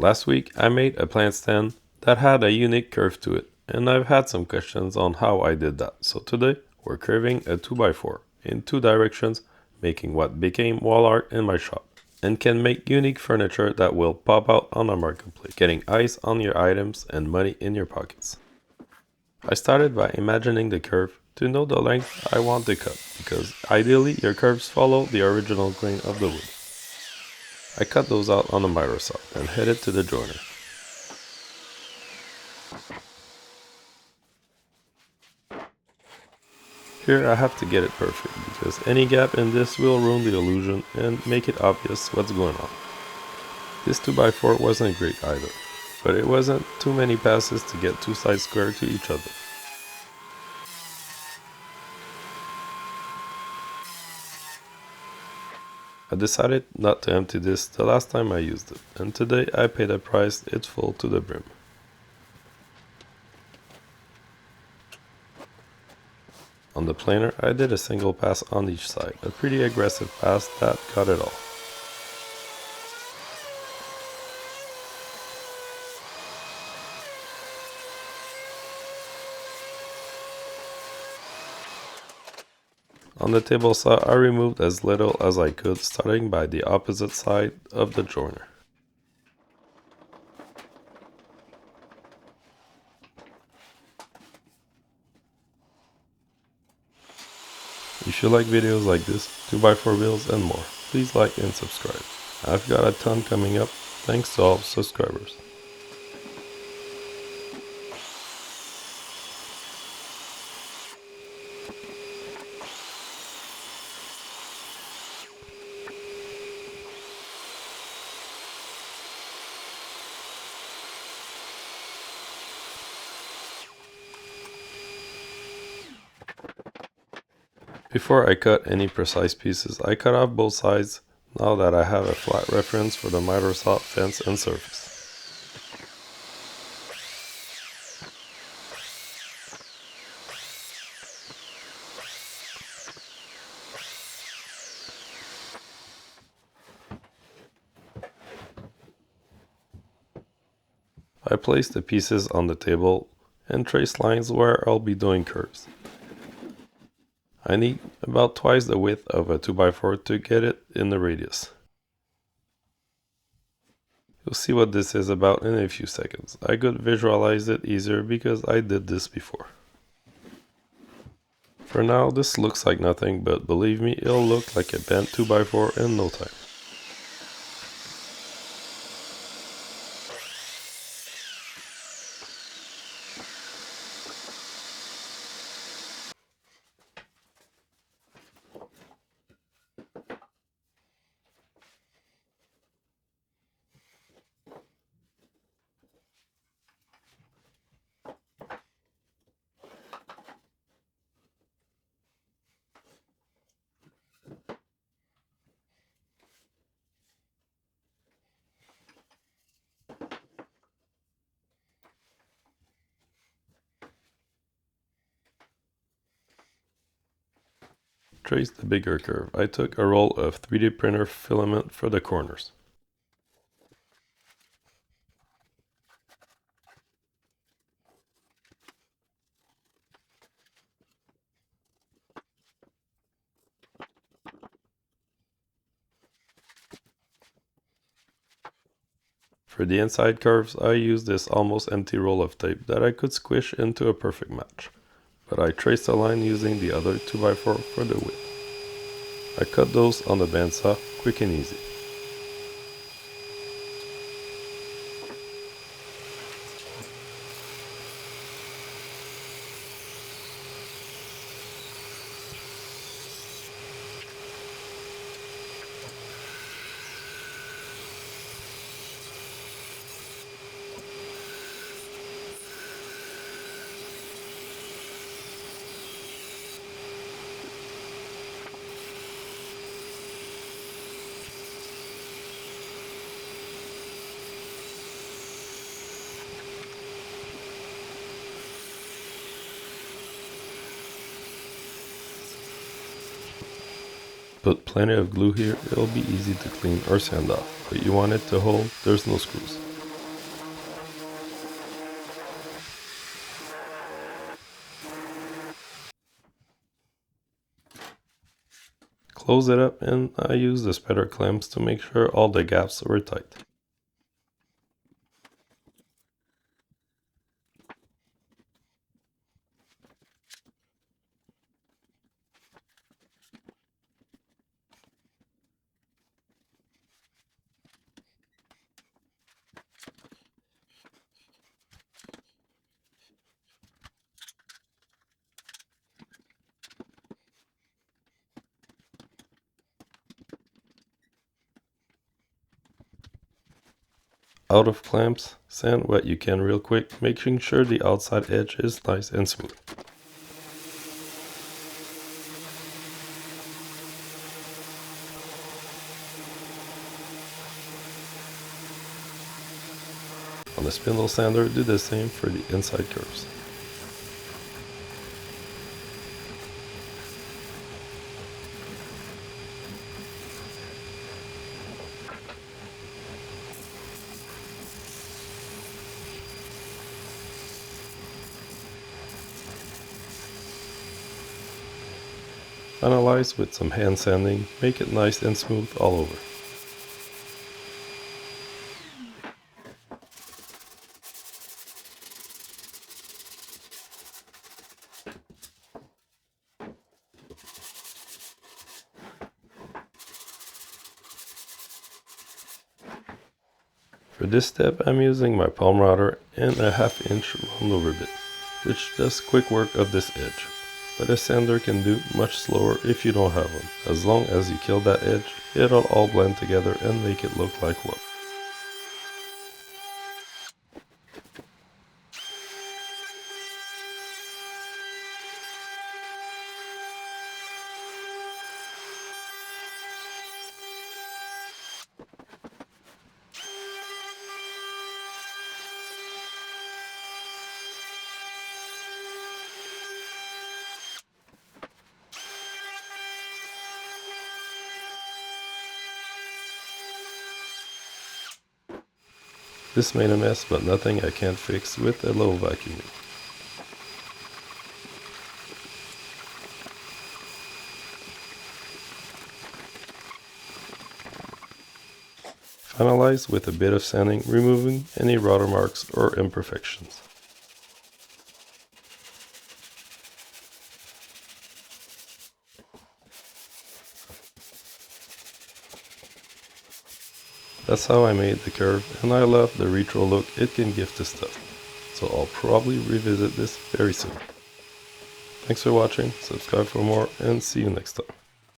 Last week I made a plant stand that had a unique curve to it, and I've had some questions on how I did that. So today we're curving a 2x4 in two directions, making what became wall art in my shop, and can make unique furniture that will pop out on a marketplace, getting eyes on your items and money in your pockets. I started by imagining the curve to know the length I want to cut, because ideally your curves follow the original grain of the wood. I cut those out on a miter saw and headed to the joiner. Here I have to get it perfect, because any gap in this will ruin the illusion and make it obvious what's going on. This 2x4 wasn't great either, but it wasn't too many passes to get two sides square to each other. I decided not to empty this the last time I used it, and today I paid a price it's full to the brim. On the planer, I did a single pass on each side, a pretty aggressive pass that got it all. On the table saw, I removed as little as I could, starting by the opposite side of the joiner. If you like videos like this, 2x4 builds and more, please like and subscribe. I've got a ton coming up, thanks to all subscribers. Before I cut any precise pieces, I cut off both sides now that I have a flat reference for the miter saw fence and surface. I place the pieces on the table and trace lines where I'll be doing curves. I need about twice the width of a 2x4 to get it in the radius. You'll see what this is about in a few seconds. I could visualize it easier because I did this before. For now, this looks like nothing, but believe me, it'll look like a bent 2x4 in no time. Trace the bigger curve. I took a roll of 3D printer filament for the corners. For the inside curves, I used this almost empty roll of tape that I could squish into a perfect match, but I traced a line using the other 2x4 for the width. I cut those on the bandsaw, quick and easy. Put plenty of glue here, it'll be easy to clean or sand off, but you want it to hold, there's no screws. close it up, and I use the spider clamps to make sure all the gaps were tight. Out of clamps, sand what you can real quick, making sure the outside edge is nice and smooth. On the spindle sander, do the same for the inside curves. Finalize with some hand sanding, make it nice and smooth all over. For this step, I'm using my palm router and a 1/2 inch round over bit, which does quick work of this edge. But a sander can do much slower if you don't have one. As long as you kill that edge, it'll all blend together and make it look like wood. This made a mess, but nothing I can't fix with a little vacuuming. Finalize with a bit of sanding, removing any router marks or imperfections. That's how I made the curve, and I love the retro look it can give to stuff. So I'll probably revisit this very soon. Thanks for watching, subscribe for more, and see you next time.